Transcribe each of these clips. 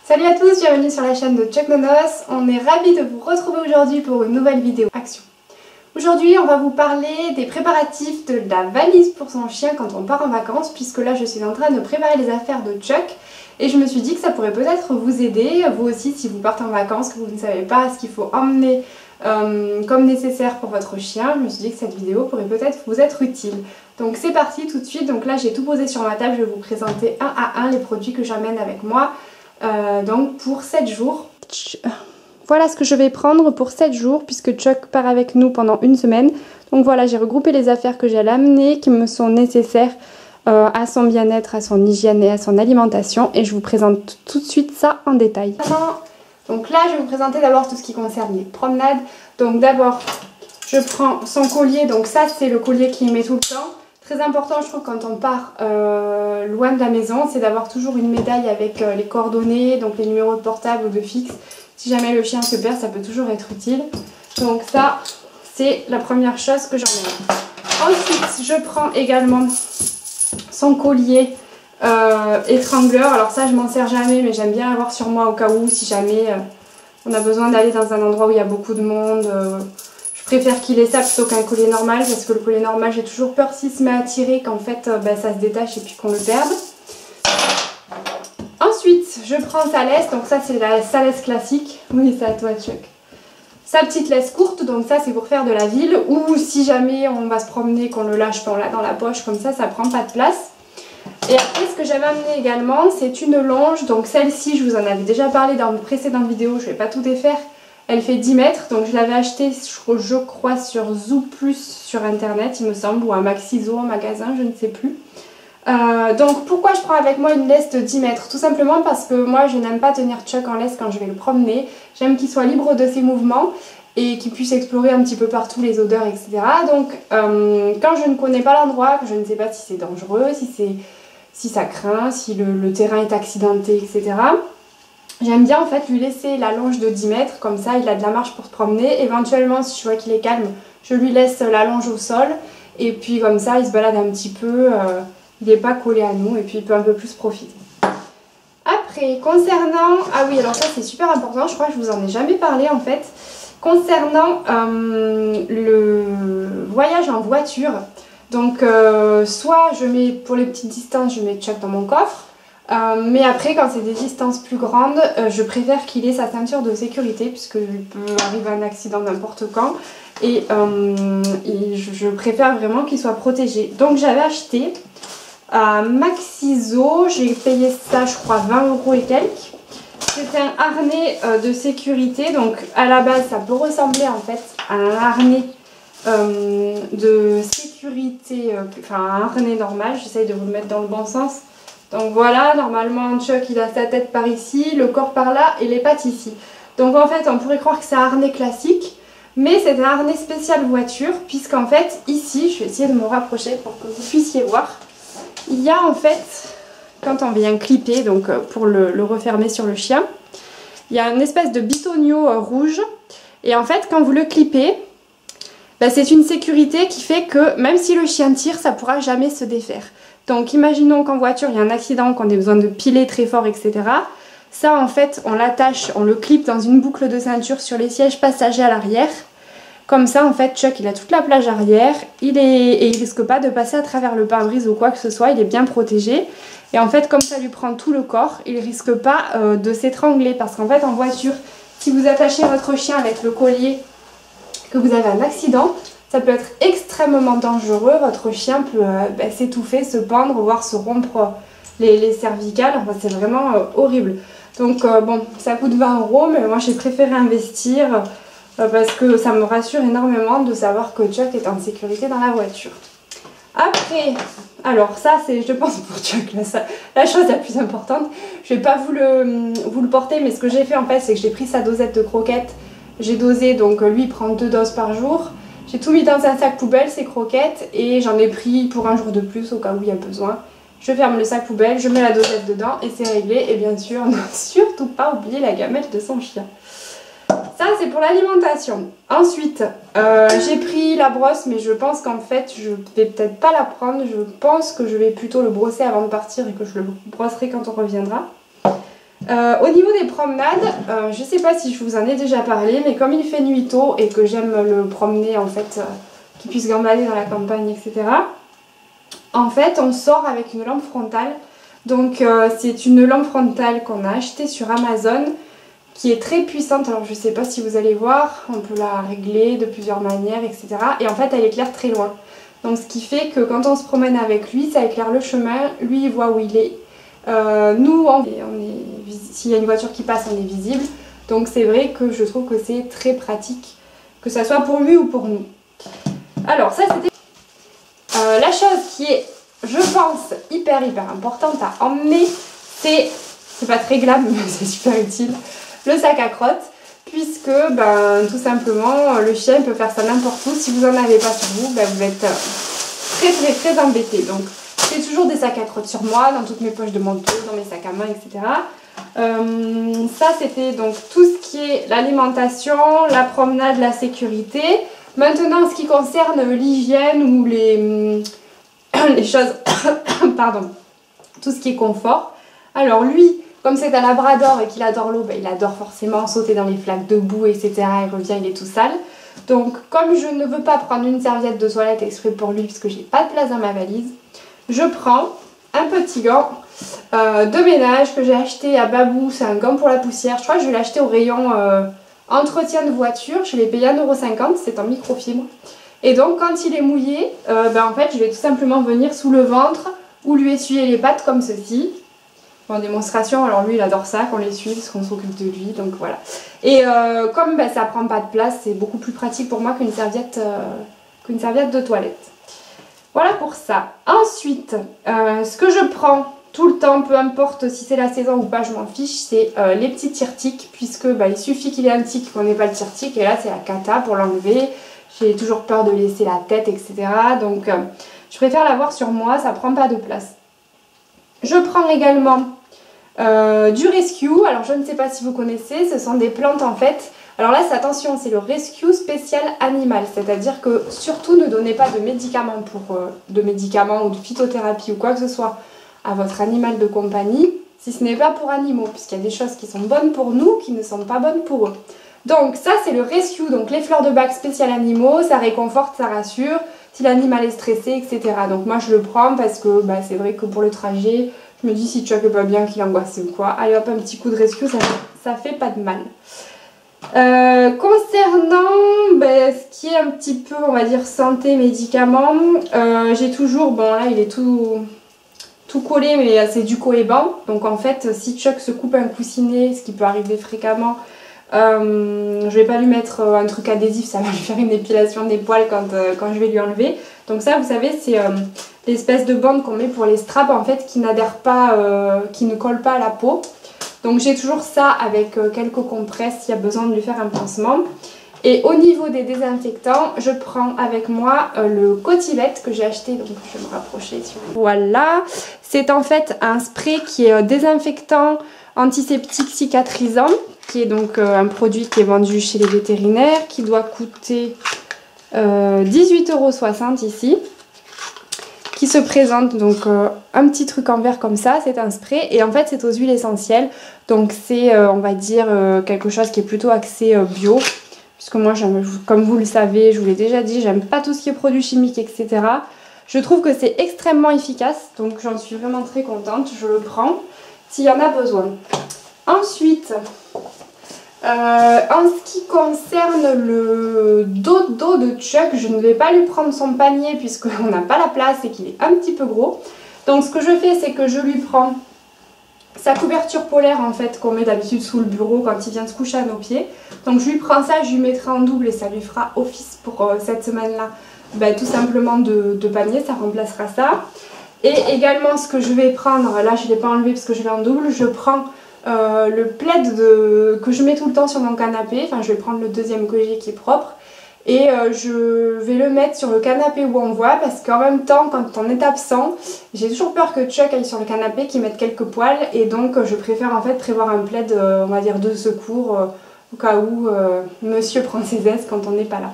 Salut à tous, bienvenue sur la chaîne de Chuck Nonos. On est ravis de vous retrouver aujourd'hui pour une nouvelle vidéo action. Aujourd'hui on va vous parler des préparatifs de la valise pour son chien quand on part en vacances, puisque là je suis en train de préparer les affaires de Chuck et je me suis dit que ça pourrait peut-être vous aider, vous aussi si vous partez en vacances, que vous ne savez pas ce qu'il faut emmener comme nécessaire pour votre chien. Je me suis dit que cette vidéo pourrait peut-être vous être utile. Donc c'est parti tout de suite. Donc là j'ai tout posé sur ma table, je vais vous présenter un à un les produits que j'emmène avec moi. Donc pour 7 jours. Voilà ce que je vais prendre pour 7 jours puisque Chuck part avec nous pendant une semaine. Donc voilà, j'ai regroupé les affaires que j'ai à l'amener qui me sont nécessaires à son bien-être, à son hygiène et à son alimentation. Et je vous présente tout de suite ça en détail. Donc là je vais vous présenter d'abord tout ce qui concerne les promenades. Donc d'abord je prends son collier, donc ça c'est le collier qu'il met tout le temps. Très important je trouve quand on part loin de la maison, c'est d'avoir toujours une médaille avec les coordonnées, donc les numéros de portable ou de fixe. Si jamais le chien se perd, ça peut toujours être utile. Donc ça c'est la première chose que j'emmène. Ensuite je prends également son collier étrangleur. Alors ça je m'en sers jamais, mais j'aime bien l'avoir sur moi au cas où, si jamais on a besoin d'aller dans un endroit où il y a beaucoup de monde. Je préfère qu'il ait ça plutôt qu'un collier normal, parce que le collier normal j'ai toujours peur s'il se met à tirer qu'en fait ça se détache et puis qu'on le perde. Ensuite je prends sa laisse, donc ça c'est sa laisse classique. Oui, c'est à toi Chuck. Sa petite laisse courte, donc ça c'est pour faire de la ville, ou si jamais on va se promener, qu'on le lâche, on l'a dans la poche, comme ça prend pas de place. Et après ce que j'avais amené également c'est une longe, donc celle-ci je vous en avais déjà parlé dans une précédente vidéo, je vais pas tout défaire. Elle fait 10 mètres, donc je l'avais achetée je crois sur Zooplus sur internet il me semble, ou à Maxiso en magasin, je ne sais plus. Donc pourquoi je prends avec moi une laisse de 10 mètres? Tout simplement parce que moi je n'aime pas tenir Chuck en laisse quand je vais le promener. J'aime qu'il soit libre de ses mouvements et qu'il puisse explorer un petit peu partout les odeurs, etc. Donc quand je ne connais pas l'endroit, que je ne sais pas si c'est dangereux, si ça craint, si le terrain est accidenté, etc. J'aime bien en fait lui laisser la longe de 10 mètres, comme ça il a de la marge pour se promener. Éventuellement si je vois qu'il est calme, je lui laisse la longe au sol. Et puis comme ça il se balade un petit peu, il n'est pas collé à nous et puis il peut un peu plus profiter. Après, concernant... Ah oui, alors ça c'est super important, je crois que je vous en ai jamais parlé en fait. Concernant le voyage en voiture, donc soit je mets, pour les petites distances, je mets Chuck dans mon coffre. Mais après quand c'est des distances plus grandes, je préfère qu'il ait sa ceinture de sécurité puisque il peut arriver un accident n'importe quand et je préfère vraiment qu'il soit protégé. Donc j'avais acheté à Maxiso, j'ai payé ça je crois 20 € et quelques. C'est un harnais de sécurité, donc à la base ça peut ressembler en fait à un harnais de sécurité, enfin un harnais normal, j'essaye de vous le mettre dans le bon sens. Donc voilà, normalement Chuck il a sa tête par ici, le corps par là et les pattes ici. Donc en fait on pourrait croire que c'est un harnais classique, mais c'est un harnais spécial voiture, puisqu'en fait ici, je vais essayer de me rapprocher pour que vous puissiez voir, il y a en fait, quand on vient clipper, donc pour le refermer sur le chien, il y a une espèce de bitonio rouge, et en fait quand vous le clippez, c'est une sécurité qui fait que même si le chien tire, ça ne pourra jamais se défaire. Donc imaginons qu'en voiture il y a un accident, qu'on ait besoin de piler très fort, etc. Ça en fait on l'attache, on le clip dans une boucle de ceinture sur les sièges passagers à l'arrière. Comme ça en fait Chuck il a toute la plage arrière et il risque pas de passer à travers le pare-brise ou quoi que ce soit, il est bien protégé. Et en fait comme ça lui prend tout le corps, il risque pas de s'étrangler, parce qu'en fait en voiture, si vous attachez votre chien avec le collier, que vous avez un accident, ça peut être extrêmement dangereux, votre chien peut s'étouffer, se pendre, voire se rompre les cervicales, enfin, c'est vraiment horrible. Donc bon, ça coûte 20 €, mais moi j'ai préféré investir parce que ça me rassure énormément de savoir que Chuck est en sécurité dans la voiture. Après, alors ça c'est je pense pour Chuck la chose la plus importante, je vais pas vous le porter, mais ce que j'ai fait en fait c'est que j'ai pris sa dosette de croquettes, j'ai dosé, donc lui il prend 2 doses par jour. J'ai tout mis dans un sac poubelle, ces croquettes, et j'en ai pris pour un jour de plus au cas où il y a besoin. Je ferme le sac poubelle, je mets la dosette dedans et c'est réglé. Et bien sûr, ne surtout pas oublier la gamelle de son chien. Ça c'est pour l'alimentation. Ensuite, j'ai pris la brosse, mais je pense qu'en fait je vais peut-être pas la prendre. Je pense que je vais plutôt le brosser avant de partir et que je le brosserai quand on reviendra. Au niveau des promenades, je sais pas si je vous en ai déjà parlé, mais comme il fait nuit tôt et que j'aime le promener en fait, qu'il puisse gambader dans la campagne, etc. En fait, on sort avec une lampe frontale. Donc c'est une lampe frontale qu'on a achetée sur Amazon qui est très puissante. Alors je sais pas si vous allez voir, on peut la régler de plusieurs manières, etc. Et en fait, elle éclaire très loin. Donc ce qui fait que quand on se promène avec lui, ça éclaire le chemin, lui il voit où il est. Nous, s'il y a une voiture qui passe, on est visible. Donc c'est vrai que je trouve que c'est très pratique, que ça soit pour lui ou pour nous. Alors ça c'était la chose qui est, je pense, hyper importante à emmener, c'est pas très glam mais c'est super utile, le sac à crottes. Puisque tout simplement le chien peut faire ça n'importe où. Si vous n'en avez pas sur vous, vous êtes très embêté. Donc j'ai toujours des sacs à crottes sur moi, dans toutes mes poches de manteau, dans mes sacs à main, etc. Ça c'était donc tout ce qui est l'alimentation, la promenade, la sécurité. Maintenant en ce qui concerne l'hygiène ou les choses, pardon, tout ce qui est confort. Alors lui, comme c'est un labrador et qu'il adore l'eau, il adore forcément sauter dans les flaques de boue, etc. Il revient, il est tout sale. Donc comme je ne veux pas prendre une serviette de toilette exprès pour lui puisque j'ai pas de place dans ma valise, je prends un petit gant de ménage que j'ai acheté à Babou. C'est un gant pour la poussière. Je crois que je l'ai acheté au rayon entretien de voiture. Je l'ai payé 1,50 €, c'est en microfibre. Et donc quand il est mouillé, en fait je vais tout simplement venir sous le ventre ou lui essuyer les pattes comme ceci. En démonstration, alors lui il adore ça, qu'on l'essuie parce qu'on s'occupe de lui, donc voilà. Et comme ça prend pas de place, c'est beaucoup plus pratique pour moi qu'une serviette de toilette. Voilà pour ça. Ensuite, ce que je prends tout le temps, peu importe si c'est la saison ou pas, je m'en fiche, c'est les petits tire-tiques, puisque il suffit qu'il y ait un tic qu'on n'ait pas le tire-tic, et là c'est la cata pour l'enlever. J'ai toujours peur de laisser la tête, etc. Donc je préfère l'avoir sur moi, ça prend pas de place. Je prends également du rescue. Alors je ne sais pas si vous connaissez, ce sont des plantes en fait. Alors là attention, c'est le rescue spécial animal, c'est-à-dire que surtout ne donnez pas de médicaments ou de phytothérapie ou quoi que ce soit à votre animal de compagnie si ce n'est pas pour animaux, puisqu'il y a des choses qui sont bonnes pour nous qui ne sont pas bonnes pour eux. Donc ça c'est le rescue, donc les fleurs de bac spécial animaux, ça réconforte, ça rassure si l'animal est stressé, etc. Donc moi je le prends parce que c'est vrai que pour le trajet, je me dis si Chuck n'est pas bien, qu'il angoisse ou quoi, allez hop, un petit coup de rescue, ça fait pas de mal. Concernant ce qui est un petit peu, on va dire, santé, médicaments, j'ai toujours, là il est tout collé, mais c'est du cohébant. Donc en fait, si Chuck se coupe un coussinet, ce qui peut arriver fréquemment, je vais pas lui mettre un truc adhésif, ça va lui faire une épilation des poils quand je vais lui enlever. Donc ça, vous savez, c'est l'espèce de bande qu'on met pour les straps en fait qui n'adhère pas, qui ne colle pas à la peau. Donc j'ai toujours ça avec quelques compresses s'il y a besoin de lui faire un pansement. Et au niveau des désinfectants, je prends avec moi le Cotivet que j'ai acheté, donc je vais me rapprocher. Voilà, c'est en fait un spray qui est désinfectant, antiseptique, cicatrisant, qui est donc un produit qui est vendu chez les vétérinaires, qui doit coûter 18,60 € ici, qui se présente donc un petit truc en verre comme ça, c'est un spray, et en fait c'est aux huiles essentielles, donc c'est on va dire quelque chose qui est plutôt axé bio, puisque moi comme vous le savez, je vous l'ai déjà dit, j'aime pas tout ce qui est produits chimiques, etc. Je trouve que c'est extrêmement efficace, donc j'en suis vraiment très contente, je le prends s'il y en a besoin. Ensuite, en ce qui concerne le dodo de Chuck, je ne vais pas lui prendre son panier puisqu'on n'a pas la place et qu'il est un petit peu gros. Donc ce que je fais, c'est que je lui prends sa couverture polaire en fait qu'on met d'habitude sous le bureau quand il vient se coucher à nos pieds. Donc je lui prends ça, je lui mettrai en double et ça lui fera office pour cette semaine-là. Tout simplement de panier, ça remplacera ça. Et également ce que je vais prendre, là je ne l'ai pas enlevé parce que je l'ai en double, je prends le plaid que je mets tout le temps sur mon canapé, enfin je vais prendre le deuxième que j'ai qui est propre, et je vais le mettre sur le canapé où on voit, parce qu'en même temps quand on est absent, j'ai toujours peur que Chuck aille sur le canapé, qu'il mette quelques poils, et donc je préfère en fait prévoir un plaid, on va dire de secours, au cas où monsieur prend ses aises quand on n'est pas là.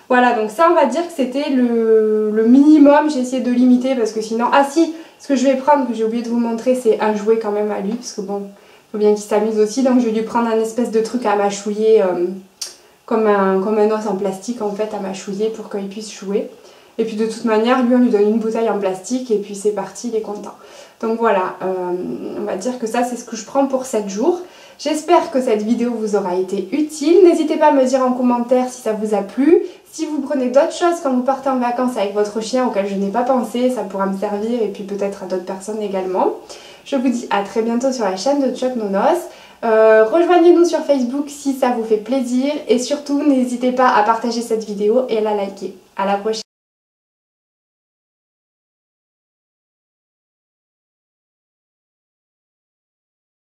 Voilà, donc ça on va dire que c'était le minimum, j'ai essayé de limiter parce que sinon... Ah si, ce que je vais prendre, que j'ai oublié de vous montrer, c'est un jouet quand même à lui, parce que bon, faut bien qu'il s'amuse aussi, donc je vais lui prendre un espèce de truc à mâchouiller, comme un os en plastique en fait à mâchouiller pour qu'il puisse jouer. Et puis de toute manière, lui on lui donne une bouteille en plastique et puis c'est parti, il est content. Donc voilà, on va dire que ça c'est ce que je prends pour 7 jours. J'espère que cette vidéo vous aura été utile. N'hésitez pas à me dire en commentaire si ça vous a plu. Si vous prenez d'autres choses quand vous partez en vacances avec votre chien auxquelles je n'ai pas pensé, ça pourra me servir et puis peut-être à d'autres personnes également. Je vous dis à très bientôt sur la chaîne de Chuck Nonos. Rejoignez-nous sur Facebook si ça vous fait plaisir et surtout n'hésitez pas à partager cette vidéo et à la liker. À la prochaine!